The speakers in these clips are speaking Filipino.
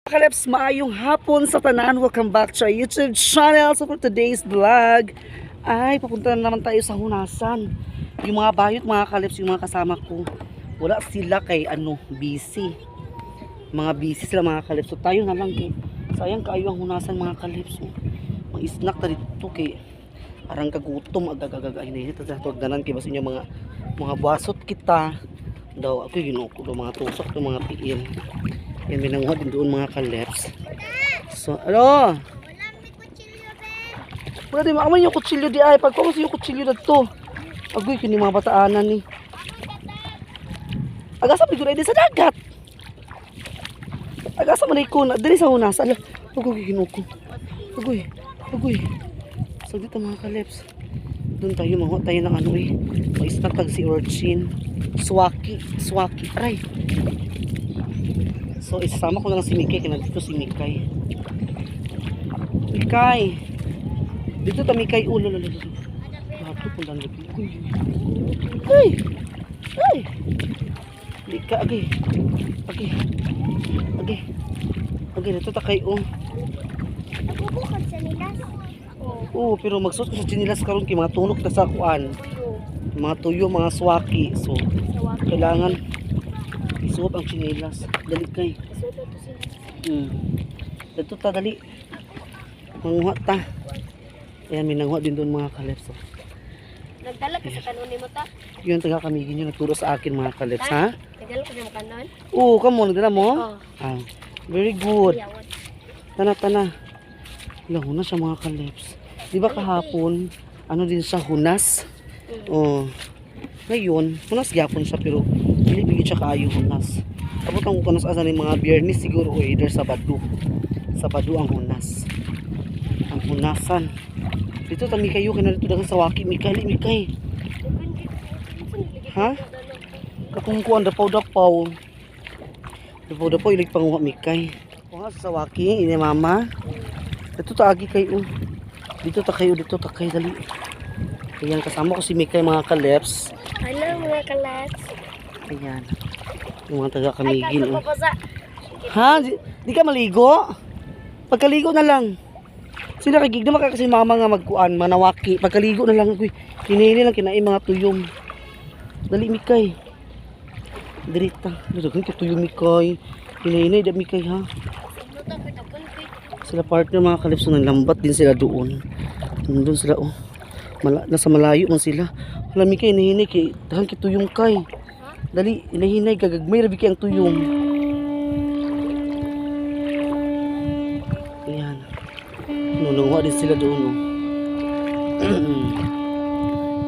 Kaleps, maayong hapon sa tanan. Welcome back to our YouTube channel. So for today's vlog, ay papunta na naman tayo sa Hunasan. Yung mga bayot, mga Kaleps, yung mga kasama ko, wala sila kay busy. Mga busy sila mga Kaleps. So tayo na lang kay sayang kaayo ang Hunasan mga Kaleps. Mga snack na dito kay parang kagutom agagagagay na ito. Tagdanan kay basta inyo mga buwasot kita. Daw ako ginukulo mga tusok ng mga piil. Yan, binanguha din doon mga Kaleps. So, ano? Wala din, maaman yung kutsilyo di ay. Pagkakos yung kutsilyo na to. Agoy, kini mga bataanan ni. Agasa pigulay din sa dagat. Agasa manay ko na. Dali sa Hunas. Ala, agoy, ginuko. Agoy, agoy. So, dito mga Kaleps. Doon tayo, mahuha tayo ng ano eh. May snack si urchin. Swaki, aray. So, isasama ko na lang si Mikay. Kaya dito si Mikay. Mikay. Dito ta Mikay. Ulo. Bato po lang. Ay! Ay! Di ka. Agay. Dito ta kayo. Nagubukod sa nilas. Oo, pero magsuot ko sa chinilas karon kay mga tunok na sa kuan. Mga tuyo, mga swaki. So, kailangan isuot ang chinilas. Dali kay. Dito ta dali. Manguha ta. Ayan, may nanguha din doon mga Kaleps. So. Nagdala ka sa kanon mo ta? Yun, taga kamigin yun. Nagturo sa akin mga Kaleps, ha? Nagdala ka sa kanon? Oo, kamo, nagdala mo? Oo. Ah, very good. Yawad. Tana. Ilang hunas siya mga Kaleps. Di ba kahapon, ano din siya, hunas? Oh. Ngayon, hunas gyapon siya pero hindi bigit siya kaayo hunas. Abot ang kunas asa ni mga Biyernes siguro o either Sabado. Sabado ang hunas. Ang hunasan. Dito tami kayo kana dito dagan sa waki Mikay. Ha? Kakungkuan dapaw. Dapaw ilig panguha Mikay. Kuha sa waki ini mama. Dito ta agi kayo. Dito ta kayo dali. Ayan, kasama ko si Mikay mga Kaleps. Hello mga Kaleps. Ayan. Yung mga taga kamigin. Ay, kapapasa. Ha? Di ka maligo? Pagkaligo na lang. Sila kagig na maka kasi mama nga magkuan, manawaki. Pagkaligo na lang. Hinihili lang kinain mga tuyom. Dali Mikay. Dirita. Dagan ka tuyom Mikay. Hinihili da Mikay ha. Sila partner mga Kaleps nang lambat din sila doon. Doon sila oh. Nasa malayo man sila. Wala Mikay hinahinay kay dahan kay tuyom kay. Dali hinahinay gagagmay rabi kay ang tuyom. Ayan. Nunungwa din sila doon oh.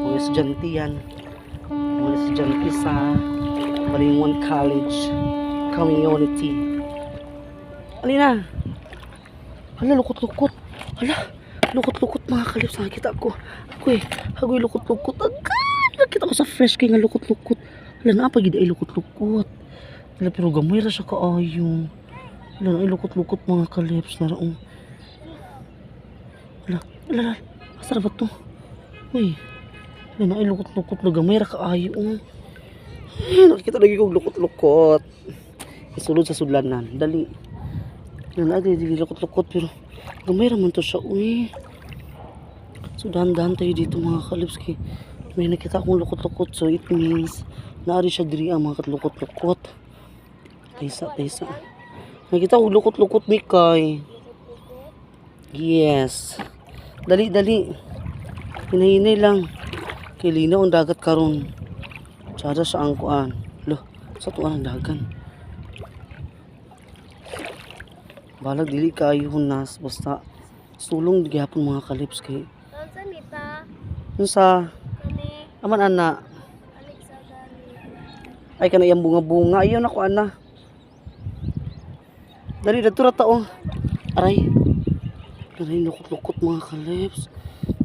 Mga estudyante yan. Mga estudyante sa Balingwan College Community. Alina. Hala lukot-lukot. Lukot-lukot mga Kaleps. Nakikita ko. Agoy lukot-lukot. Agad! Nakita ko sa fresh kay nga lukot-lukot. Wala na pag ay lukot-lukot. Wala pero gamay ra siya kaayo. Wala na ay lukot-lukot mga Kaleps. Naraong. Wala. Asara ba to? Uy. Wala na ay lukot-lukot. Wala gamay ra kaayo. Nakikita lagi kong lukot-lukot. Isulod sa sudlanan. Dali. Wala na ay lukot-lukot pero gamay ra man to siya. Uy. So dahan-dahan tayo dito mga Kaleps kay may nakita akong lukot-lukot so it means naari siya diri ang mga lukot-lukot. Taysa. Nakita akong lukot-lukot Mikay. Yes. Dali. Hinahinay lang. Kay linaw ang dagat karon. Tsada sa ang kuan. Lo, sa tuan ang dagan. Balag dili kayo hunas basta sulong gihapon mga Kaleps kay sa aman ana ay kana yang bunga ayaw na ko ana dali dito ra tao aray lukot-lukot mga Kaleps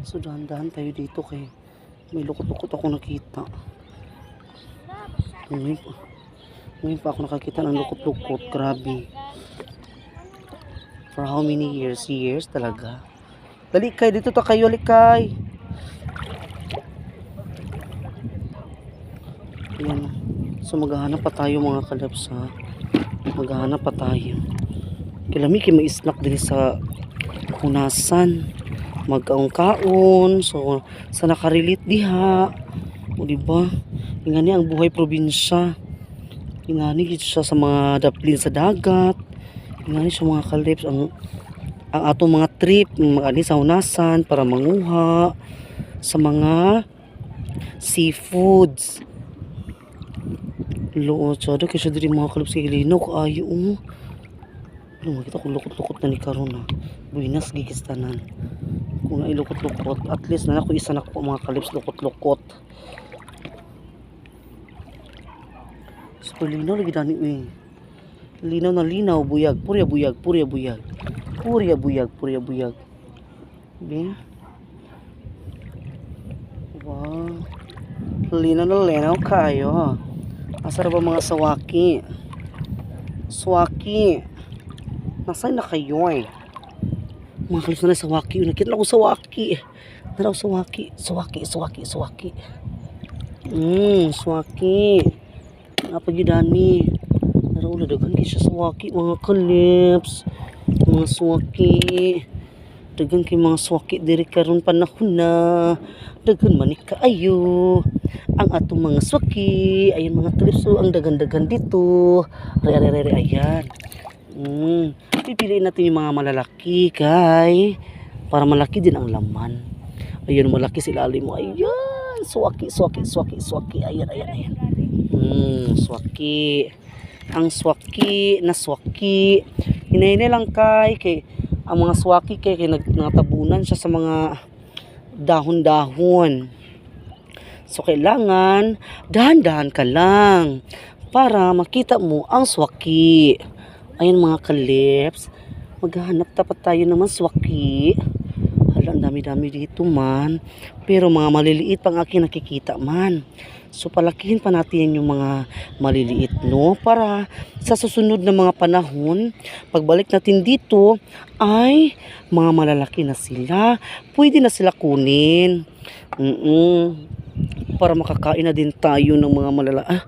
so dahan-dahan tayo dito kay may lukot-lukot ako nakita ngayon pa ako nakakita ng lukot-lukot grabe for how many years talaga dali kay dito ta kayo likay. Ayan. So maghahanap pa tayo mga Kaleps ha. Maghahanap pa tayo. Kilami kay may snack diri sa hunasan. Magkaon-kaon. So sa nakarelate diha. O diba? Ingani ang buhay probinsya. Ingani gid siya sa mga daplin sa dagat. Ingani siya mga kalips ang atong mga trip mga sa hunasan para manguha sa mga seafoods. Loo, tsada kaya siya diri mga kalips kay linaw kaayo. Ano makita ko lukot-lukot na ni karon na. Buinas gigistanan. Kung na ilukot-lukot, at least na ako isa na ko mga kalips lukot-lukot. Super linaw lagi dani eh. Linaw na linaw, buyag, purya buyag, purya buyag. Purya buyag, purya buyag. Be. Wow. Linaw na linaw kayo. Asa ba mga sawaki? Swaki. Nasaan na kayo eh? Mga kalis na sawaki. Nakita na ko sawaki. Naraw sawaki. Sawaki, sawaki, sawaki. Swaki. Napagidani. Naraw dagan kay siya sawaki. Mga kalips. Mga swaki. Dagan kay mga swaki. Diri karon panahon na. Dagan manik kaayo. Ang atong mga swaki. Ayan mga kalips. Ang dagan-dagan dito. Re, ayan. Pipiliin natin yung mga malalaki kay para malaki din ang laman. Ayun, malaki sila ilalim mo. Ayan, swaki, swaki, swaki, swaki. Ayan, ayan, ayan. Swaki. Ang swaki na swaki. Hinahinay lang kay ang mga swaki kay nagtabunan siya sa mga dahon-dahon. So kailangan dahan-dahan ka lang para makita mo ang swaki. Ayan mga kalips, maghahanap dapat tayo naman swaki. Hala, ang dami-dami dito man. Pero mga maliliit pang aking nakikita man. So palakihin pa natin yung mga maliliit, no? Para sa susunod na mga panahon, pagbalik natin dito, ay mga malalaki na sila. Pwede na sila kunin. Para makakain na din tayo ng mga malalaki.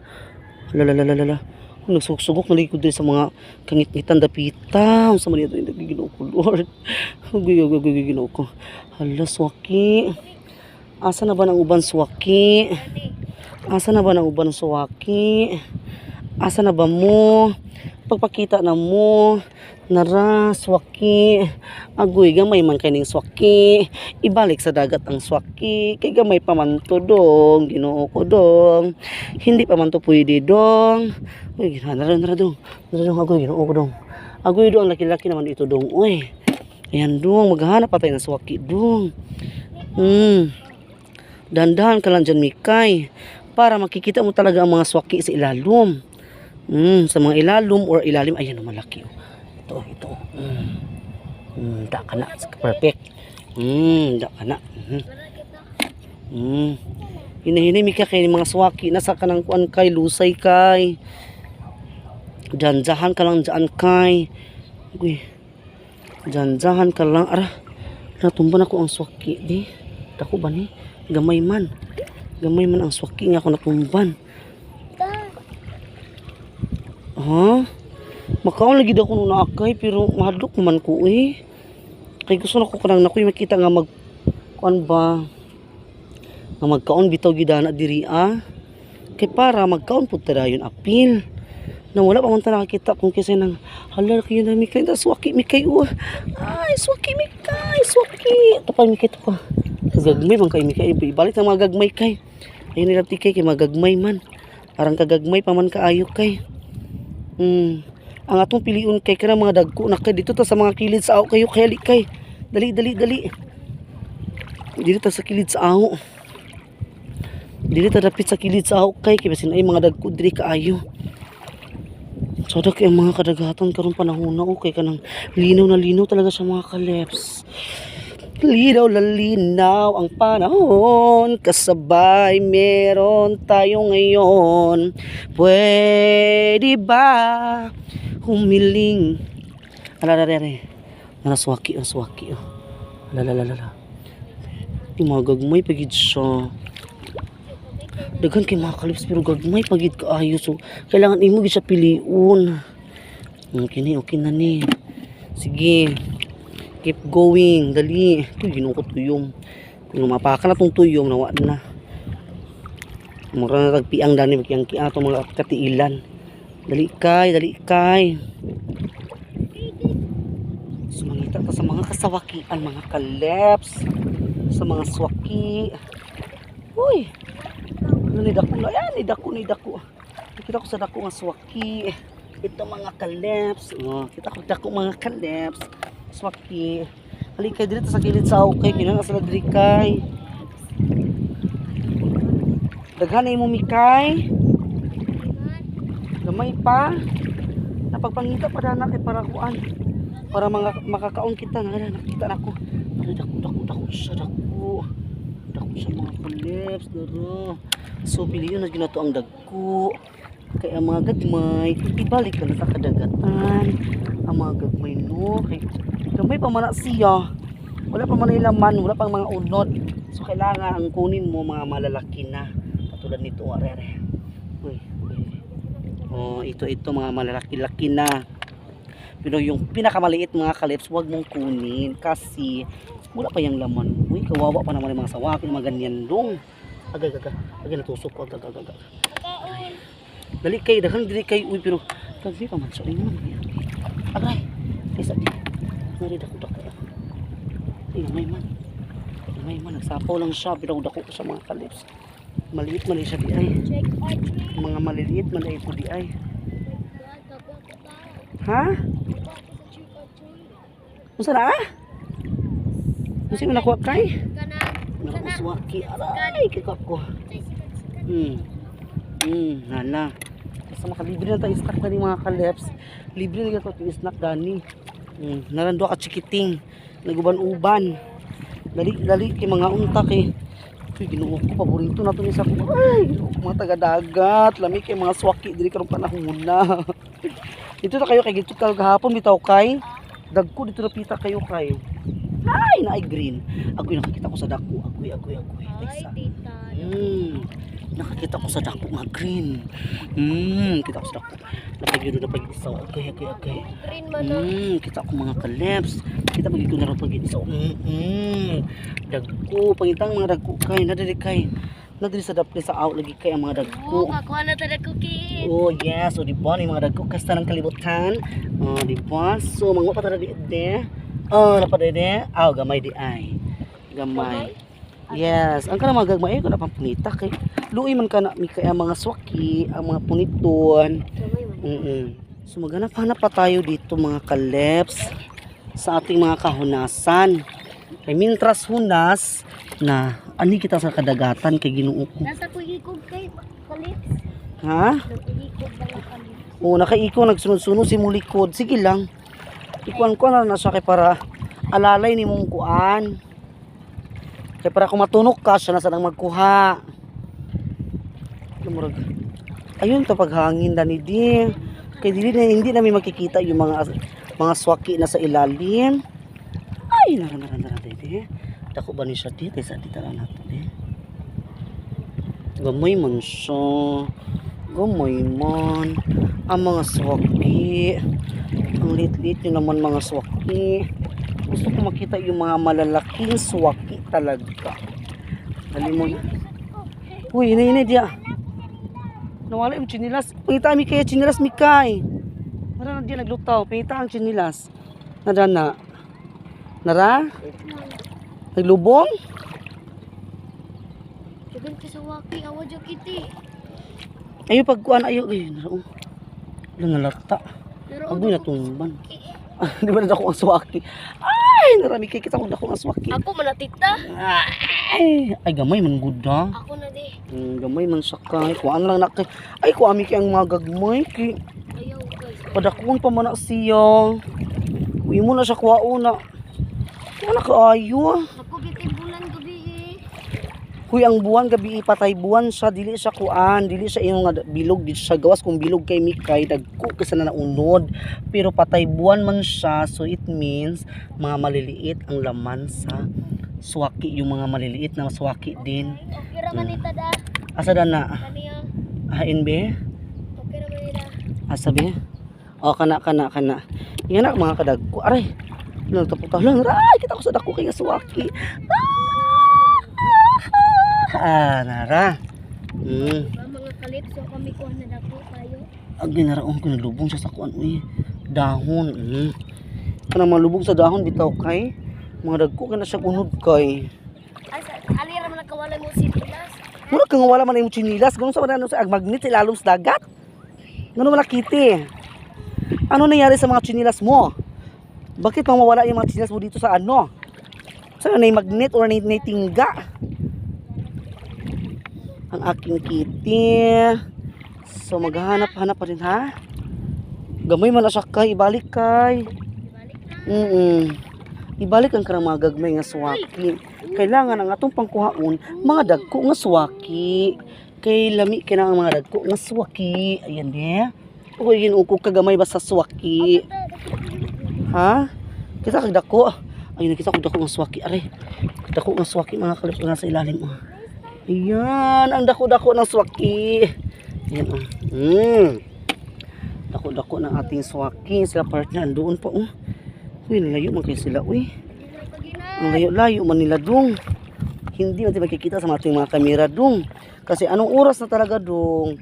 Lalalala. Nagsugok na likod din sa mga kangit-ngitan dapita. Sa mga ito yung ginoo ko, Lord. Ginoo ko. Hala, swaki. Asa na ba ng uban swaki? Asa na ba ng uban swaki? Asa na ba mo? Pagpakita na mo. Nara, swaki. Agoy, gamay man kaning swaki. Ibalik sa dagat ang swaki. Kay gamay pa man to dong. Ginoo ko dong. Hindi pa man to pwede dong. Uy, nara dong. Nara dong, agoy, ginoo ko dong. Agoy dong, ang laki-laki naman ito dong. Uy, ayan dong, maghanap pa tayo ng swaki dong. Dandahan ka lang dyan, Mikay. Para makikita mo talaga ang mga swaki sa ilalim. Sa mga ilalim or ilalim. Ayan, malaki. Ito. Da ka na. Perfect. Da ka na. Hinahinay, Mika, kay mga swaki. Nasa ka ng kuan kay, lusay kay. Janjahan ka lang dyan kay. Uy. Janjahan ka lang. Ara. Natumban ako ang swaki. Di. Dako ba ni? Gamay man. Gamay man ang swaki nga ako natumban. Ha? Makaon lagi daw ko nung naakay. Pero mahadlok naman ko eh. Kaya gusto na ko kanang nakoy makita nga mag kuan ba. Nga magkaon bitaw gidana diri ah. Kay para magkaon pud ta dayon apil. Na wala pa man ta nakakita kung kasi nang hala kayo na Mikay. Swaki Mikay. Ay, swaki Mikay. Swaki. Ito pa Mikay ito pa. Kagagmay man kay Mikay. Ibalik na mga gagmay kay. Ayun nila tikay kay mga gagmay man. Arang kagagmay pa man kaayo kay. Ang atong piliun kay kana mga dagko na kay dito ta sa mga kilid sa aw kayo kay kay. Dali. Dito ta sa kilid sa aw. Dili ta dapit sa kilid sa aw kay basin ay mga dagko diri kaayo. So kay ang mga kadagatan karon panahon na okay kanang linaw na linaw talaga sa mga kaleps. Linaw na linaw ang panahon, kasabay meron tayo ngayon. Pwede ba humiling? Alalala, naswaki. Alalala. Yung mga gagmay pagid siya. Dagan kay mga kalips pero gagmay pagid kaayo. So kailangan imo gid siya piliun. Okay na ni. Sige. Keep going. Dali. Ito, ginukot tuyong. Kung mapakan na tong tuyong, nawa na. Mura na tagpiang dani. Magkiyang-kiyang itong mga katiilan. Dali kay, dali kay. Sumangita ta sa mga kasawakian, mga kaleps. Sa mga swaki. Uy. Ano ni dako na? Ayan, ni dako. Kita ko sa dako nga swaki. Ito mga kaleps. Oh, kita ko dako mga kaleps. Swaki. Halika dito sa kilid sa okay. Kinang sa diri kay. Daghan mo mikay. Gamay pa. Napagpangita pa dana kay para kuan. Para mga makakaon kita na nakita nako. Dako siya dako. Dako siya mga kaleps daro. So pili yun na ginato ang dagko. Kaya ang mga gagmay, ibalik ka na sa kadagatan. Ang mga gagmay no, kay gamay pa man na siya. Wala pa man na laman, wala pang mga unod. So kailangan ang kunin mo mga malalaki na. Katulad nito, arere. Uy. Oh, ito mga malalaki-laki na. Pero yung pinakamaliit mga kalips, huwag mong kunin kasi wala pa yung laman. Uy, kawawa pa naman yung mga sawakin, mga ganyan dong. Agay natusok ko, agag. Dali kay, daghang dili kay, uy, pero dali pa man siya, ayun naman. Agay, isa di. Nari dako. Ay, gamay man, nagsapaw lang siya, pero dako sa mga kalips. Maliit man siya di ay. Mga maliliit man ay po di ay. Ha? Unsa na? Unsa man nakuha kay? Nakuswaki, aray, kikap ko. Nana. Basta makalibre na tayo snack na mga kaleps. Libre na tayo snack gani. Narando ka chikiting. Naguban-uban. Dali kay mga unta kay. Uy, ginuok ko paborito na to ni sa ko. Ay, ginuok ko mga taga-dagat. Lami kay mga swaki dili karong panahon na. Dito na kayo kay gito gahapon bitaw kay. Dagko dito na pita kayo kay. Ay, naay green. Agoy nakakita ko sa dako. Agoy. Ay, tita. Nakakita ko sa dako nga green. Kita ko sa dako. Napag-isa. Okay. Green man na. Kita ko mga kaleps. Kita magiging na rin pag-isa. Dagko. Pangitang mga dagko kay. Nadali sa dapli sa out lagi kay ang mga dagko. Kakuha na tayo cookie. Oh yes. So diba ni mga dagko kasta ng kalibutan. Diba? So mga patara di de. Napadede. Gamay di ay. Gamay. Yes, ang kana mga gagmay ko na pampunita kay luoy man kana mi kay ang mga swaki, ang mga puniton. So maghanap-hanap pa tayo dito mga kaleps sa ating mga kahunasan. Kay mintras hunas na ani kita sa kadagatan kay Ginoo ko. Nasa kuikog kay kalips. Ha? Nag-iikog na lang kalips. Oo, nakaiko nagsunod-sunod si mulikod. Sige lang. Ikuan ko na siya kay para alalay ni mong kuan. Kaya para kung matunok ka, siya na sanang magkuha. Ayun, ito paghangin na ni di. Kaya hindi namin makikita yung mga swaki na sa ilalim. Ay, nara di. Dako ba ni siya di? Sa di tara nato di. Gamay man siya. Gamay man. Ang mga swaki. Ang lit-lit yun naman mga swaki. Gusto ko makita yung mga malalaking swaki talaga. Dali mo. Uy, ini dia. Nawala yung chinilas. Pangita mi kaya chinilas mi kay. Nara na dia naglutaw. Pangita ang chinilas. Nara na. Nara? Naglubong? Sabihin ka sa waki, awa dyan kiti. Ayo pagkuan ayo. Ay, nara. Wala nalata. Naroon Agoy na tumban. Di ba na ako ang swaki? Ay, narami kay kita kung ako ang swaki. Ako manatita. Ay, gamay man gud ha. Ako na di. Gamay man sakay. Kuan lang na kay. Ay, kuami kay ang mga gagmay kay. Ayaw guys. Padakon pa man na siya. Uy mo na siya kuwauna. Wala kaayo. Ako bitin bulan gabi eh. Kuy ang buwan gabi patay buwan siya, dili siya kuan, dili siya yung nga bilog, dili siya gawas kung bilog kay Mikay dagko kasi na naunod. Pero patay buwan man siya, so it means mga maliliit ang laman sa swaki, yung mga maliliit na swaki din. Okay raman ita da. Asa da na? Kaniya. Hain be? Okay raman ita. Asa be? O, kana. Yan na, mga kadagko. Aray, nagtapok lang. Aray, kita ko sa dako kay nga suwaki. Nara. Mga kalipso kami kuha na dako kayo. Ang ginaraon ko, naglubong siya sa kuan. Uy, dahon. Kana malubog sa dahon, bitaw kay. Mga dagko ka na siya kunod kay. Alira man nakawala mo sinilas. Muna kang wala man yung chinilas. Ganun sa mga sa magnet sa ilalong sa dagat. Ganun man nakiti. Ano nangyari sa mga chinilas mo? Bakit mawawala yung mga chinilas mo dito sa ano? Saan na yung magnet or na tingga? Ang aking kitty. So maghahanap-hanap pa rin ha. Gamay man na siya kay. Ibalik kay. Ibalik ang karang mga gagmay nga suwaki. Kailangan ang atong pangkuhaon mga dagko nga suwaki. Kay lami kina ang mga dagko nga suwaki. Ayan de. Uy ginuko kagamay basta suwaki. Ha? Kita kag dako. Ayun nakita ko dako nga suwaki. Are. Dako nga suwaki mga kalips nga sa ilalim. Ayan ang dako-dako ng suwaki. Ayan Dako-dako ng ating suwaki. Sila partner doon pa Uy, layo man kayo sila, uy. Ang layo-layo man nila dong. Hindi natin makikita sa ating mga kamera dong. Kasi anong oras na talaga dong?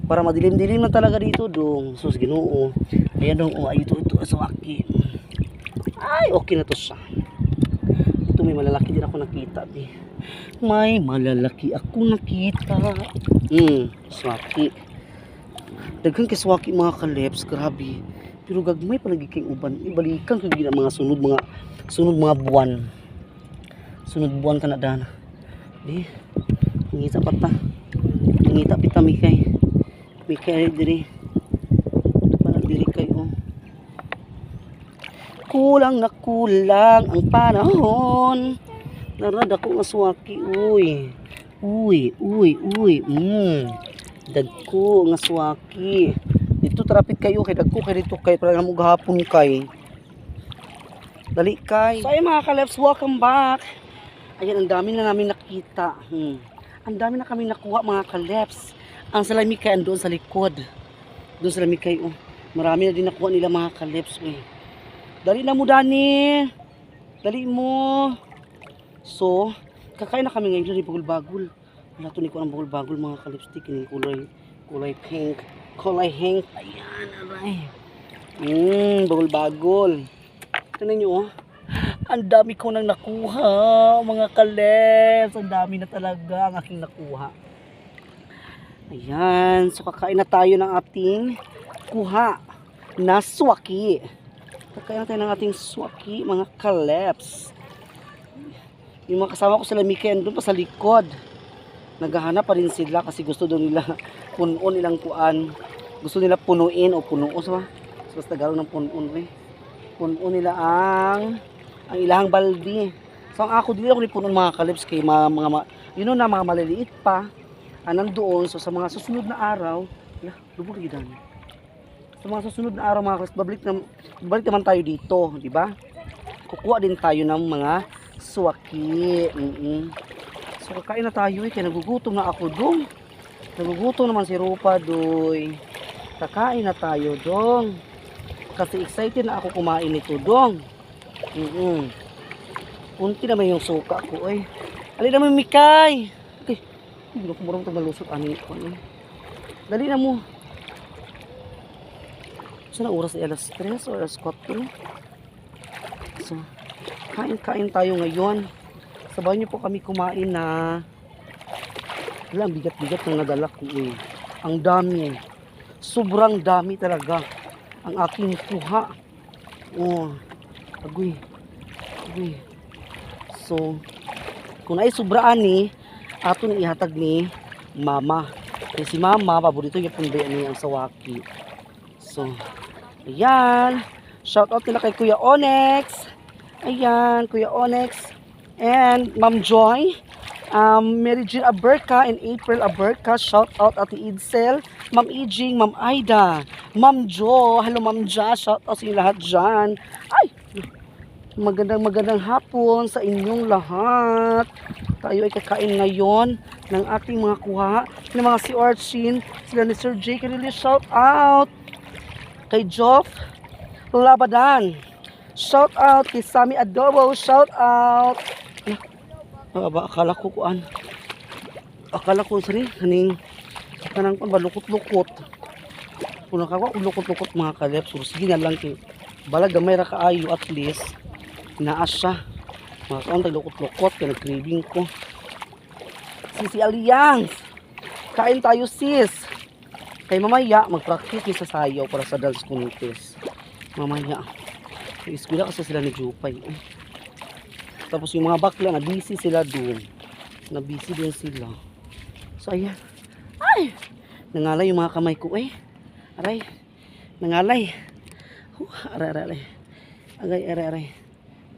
Para madilim-dilim na talaga dito dong. Sus, Ginoo. Ayan dong, ay ito sa akin. Ay, okay na to siya. Ito may malalaki din ako nakita. May malalaki ako nakita. Swaki. Daghang kay swaki mga kaleps, grabe. Pero gagmay palagi kay uban. Ibalikan kay gina mga sunod mga buwan. Sunod buwan ka na dana. Di. Ngita pata. Ngita pita mikay. Mikay diri. Para diri kay Kulang na kulang ang panahon. Narada ko nga suwaki Uy. Dagko nga suwaki. Dito traffic kayo kay dagko kay dito kay para mo gahapon kay. Dali kay. So ay mga kaleps, welcome back. Ayan, ang dami na namin nakita. Ang dami na kami nakuha mga kaleps. Ang salami kay andoon sa likod. Doon salami kay marami na din nakuha nila mga kaleps. Dali na mo Dani. Dali mo. So, kakain na kami ngayon ng bagul-bagul. Wala to ni ko ang bagul-bagul mga kalipstick ni kulay pink. Kulay pink. Ayan, aray. Bagul-bagul. Tingnan nyo Ang dami ko nang nakuha, mga kaleps. Ang dami na talaga ang aking nakuha. Ayan, so kakain na tayo ng ating kuha na swaki. Kakain na tayo ng ating swaki, mga kaleps. Yung mga kasama ko sa lamiken doon pa sa likod. Naghahanap pa rin sila kasi gusto doon nila punuon ilang kuan. Gusto nila punuin o punuo sa Tagalog ng punuon punuon nila ang ilahang baldi. So ang ako dili ako ni punuon mga kalips kay mga maliliit pa. Nandoon so sa mga susunod na araw, lubog gidan. Sa mga susunod na araw mga kalips babalik naman tayo dito, di ba? Kukuha din tayo ng mga suwaki. So kakain na tayo kaya nagugutom na ako dong. Nagugutom naman si Rupa doy. Kakain na tayo dong. Kasi excited na ako kumain nito dong. Unti naman yung suka ko Alin naman Mikay. Okay. Hindi ko marunong malusot ani ko. Dali na mo. Saan oras ay alas 3 o alas 4? So kain tayo ngayon. Sabayan niyo po kami kumain na ang bigat-bigat ng nadala ko Ang dami. Sobrang dami talaga ang aking kuha. Agoy. So, kung ay sobraan ato ni ihatag ni mama. Kasi si mama, paborito niya pong ang sawaki. So, ayan. Shout out nila kay Kuya Onyx. Ayan, Kuya Onyx. And Ma'am Joy. Mary Jean Aberca and April Aberca. Shout out Ate Idsel. Ma'am Ijing, Ma'am Aida. Ma'am Jo. Hello Ma'am Ja. Shout out sa inyo lahat dyan. Ay! Magandang hapon sa inyong lahat. Tayo ay kakain ngayon ng ating mga kuha. Ng mga si Orchin. Sila ni Sir Jake. Really shout out. Kay Joff Labadan. Shout out kay Sammy Adobo. Shout out. Akala ko kuan. Akala ko sari kaning kanang balukot-lukot. Kung nakakuha ko lukot-lukot mga kaleps, so sige na lang kay balag gamay ra kaayo at least naa siya. Mga kaon tag lukot-lukot kay nag-craving ko. Sisi Alliance. Kain tayo sis. Kay mamaya mag-practice ni sa sayaw para sa dance contest. Mamaya. Sa eskwela kasi sila ni Jupay. Tapos yung mga bakla na busy sila doon. Na busy din sila. So ayan. Ay! Nangalay yung mga kamay ko eh. Aray. Nangalay. Aray, aray, aray. Agay, aray, aray.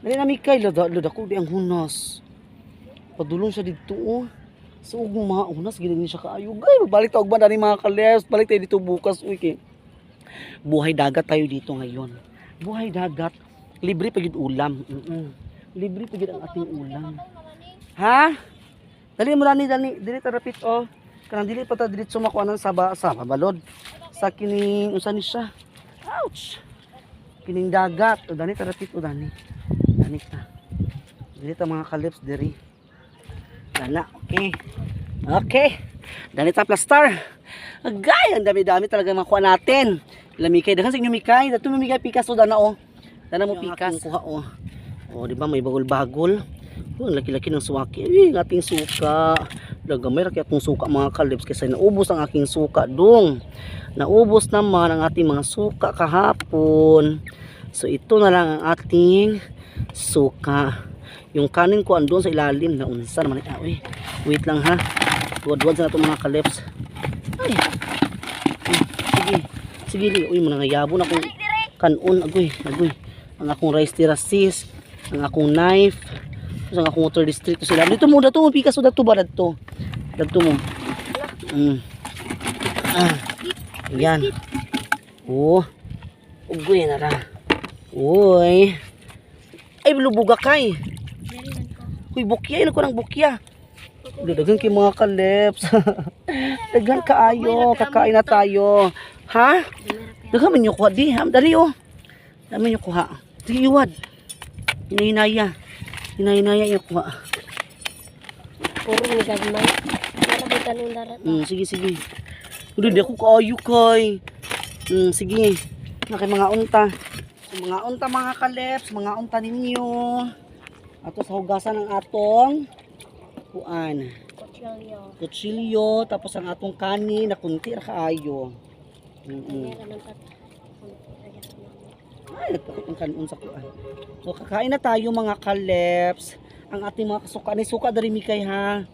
Dali na Mikay. Loda ko di ang hunas. Padulong siya dito oh. So ug mga hunas gini siya kaayo. Gay, balik taog ba na ni mga kales. Balik tayo dito bukas. Uy, kay. Buhay dagat tayo dito ngayon. Buhay dagat. Libre pa yun ulam. Libre pa yun ang ating ulam. Ha? Dali mo rani, dali. Dili tarapit oh. Kanang dili pa ta dili sumakuanan sa balod. Sa kining unsa ni siya? Ouch. Kining dagat. O dani tarapit o dani. Dani ta. Dili ta mga kalips diri. Dana, okay. Okay. Dani ta plaster. Agay, ang dami-dami talaga makuha natin. Lamikay, dagan sa inyo mikay. Dato mo mikay pikas o dana o. Dana mo pikas. Kuha o. O, di ba may bagol-bagol. Ang laki-laki ng suwaki. Ang ating suka. Lagamay ra kay atong suka mga kalips kasi naubos ang aking suka dong. Naubos naman ang ating mga suka kahapon. So ito na lang ang ating suka. Yung kanin ko andun sa ilalim na unsa naman ay. Wait lang ha. Duwad-duwad sa nato mga kalips. Ay. Sige. Sige li. Uy mga ngayabo na akong kanon agoy. Ang akong rice terraces, ang akong knife. Sa akong water district sila. Dito mo pikas o dato ba dato? Dato mo. Yan. Oh. Ugoy na ra. Uy. Ay lubuga kay. Uy bukya ino ko nang bukya. Dagan kay mga kaleps. Dagan kaayo, kakain na tayo. Ha? Dagan man niyo kuha di. Dali oh. Dami niyo kuha. Sige iwad. Hinahinaya. Hinahinaya yung kuha. Puro ni gagmay. Nakabutan ng darat. Sige, sige. Udah, di ako kaayo kay. Sige. Nakay mga unta. So, mga unta mga kaleps. Mga unta ninyo. Ato sa hugasan ng atong kuan. Kutsilyo. Tapos ang atong kanin na kunti ra kaayo. Ay, nagpakot ang kanon sa kuan. So, kakain na tayo mga kaleps. Ang ating mga kasuka. Ni suka dari mikay ha.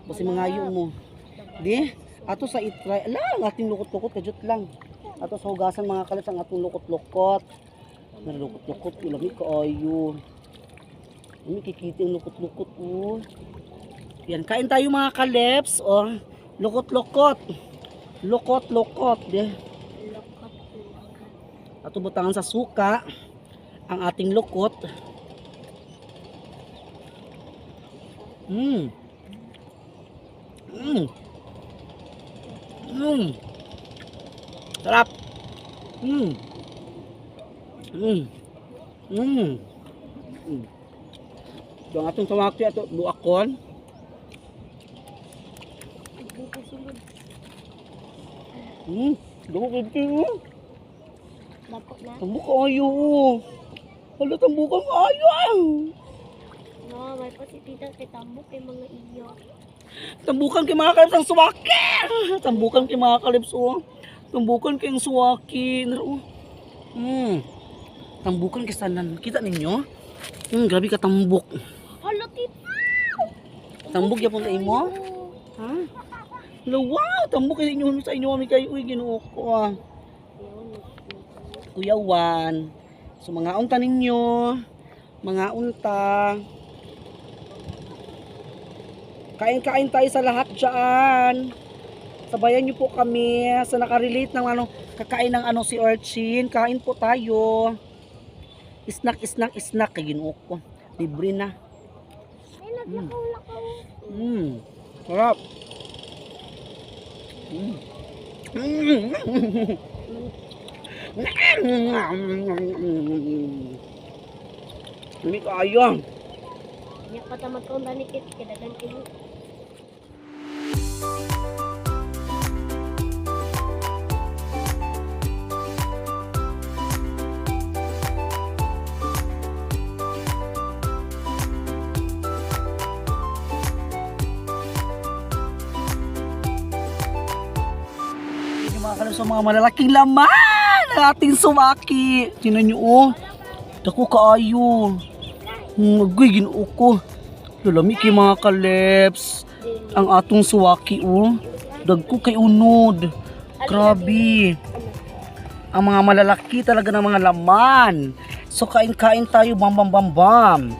Kasi mga ayo mo. Di? Ato sa itry. Ala, ang ating lukot-lukot. Kajut lang. Ato sa hugasan mga kaleps. Ang atong lukot-lukot. Lukot-lukot. Ilami ka ayo. Hindi kikita yung lukot-lukot. Oh. Yan. Kain tayo mga kaleps. Oh. Lukot-lukot. Lukot-lukot. Di? Ato butangan sa suka ang ating lukot. Sarap. Ang atong tawaki ato luakon. Dumo kay Dapot na. tambuk ayo. Hala tambukan ayo. No, may pasitita kay tambok kay mga iyo. Tambukan kay mga kalips ang suwaki. Tambukan kay mga kalips oh. Tambukan kay ang suwaki. Tambukan kay sanan. Kita ninyo? Grabe ka tambuk. Hala tita. Tambuk yapon sa imo? Ha? Hala, wow, tambuk kay inyo sa inyo kami kayo. Uy, Ginoo ko ah. Kuya Juan. So mga unta ninyo. Mga unta. Kain-kain tayo sa lahat dyan. Sabayan nyo po kami sa nakarelate ng ano, kakain ng ano si Orchin. Kain po tayo. Snack. Kay Ginoo ko. Libre na. Ay, naglakaw-lakaw. Sarap. Hindi ka ayun. Nya pa ta magkaon ani kit kidagan kini. Yung mga kalabs sa mga malalaking laman ng ating sumaki. Tingnan nyo oh. Dako kaayo. Agoy, ginoo ko. Lalami kay mga kalabs. Ang atong suwaki oh. Dagko kay unod. Grabe. Ang mga malalaki talaga ng mga laman. So kain-kain tayo, bam bam bam bam.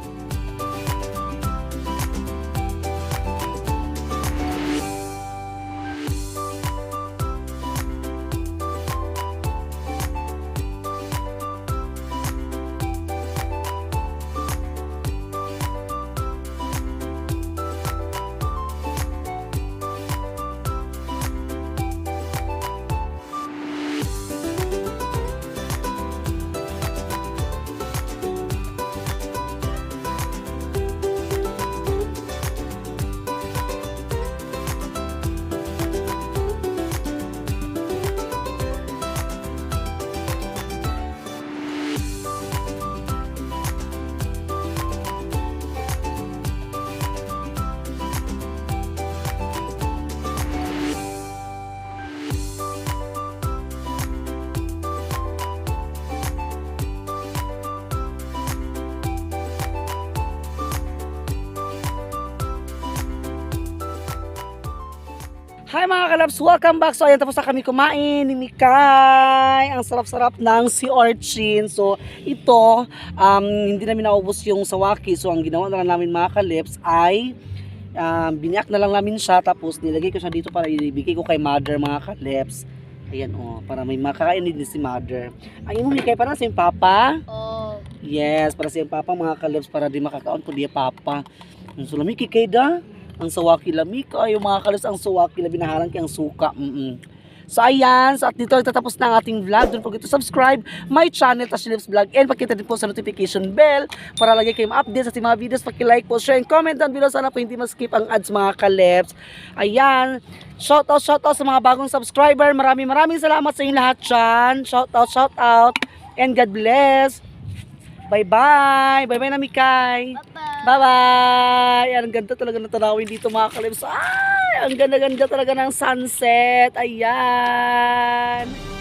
Hi mga kalabs, welcome back. So ayan, tapos na kami kumain ni Mikay. Ang sarap-sarap ng sea urchin. So ito, hindi namin naubos yung sawaki. So ang ginawa na lang namin mga kalabs ay biniyak na lang namin siya. Tapos nilagay ko siya dito para ibigay ko kay mother mga kalabs. Ayan oh, para may makakain din si mother. Ang imo Mikay para sa yung papa. Oh, Yes, para sa yung papa mga kalabs, para di makakaon ko diya papa. Ang sulami kay da. Ang sawaki lami kayo mga kalabs, ang sawaki labi nahalang kay ang suka. So ayan, so at dito nagtatapos na ang ating vlog. Don't forget to subscribe my channel, Tash Lives Vlog, and pakita din po sa notification bell para lagi kayong update sa ating mga videos. Paki-like po, share, and comment down below. Sana po hindi ma-skip ang ads mga kalabs. Ayan, shout out sa mga bagong subscriber. Maraming salamat sa inyo lahat dyan. Shout out, and God bless. Bye-bye. Bye-bye na Mikay. bye-bye. Bye-bye! Ang ganda talaga ng tanawin dito mga kalibs. Ay! Ang ganda-ganda talaga ng sunset. Ayan!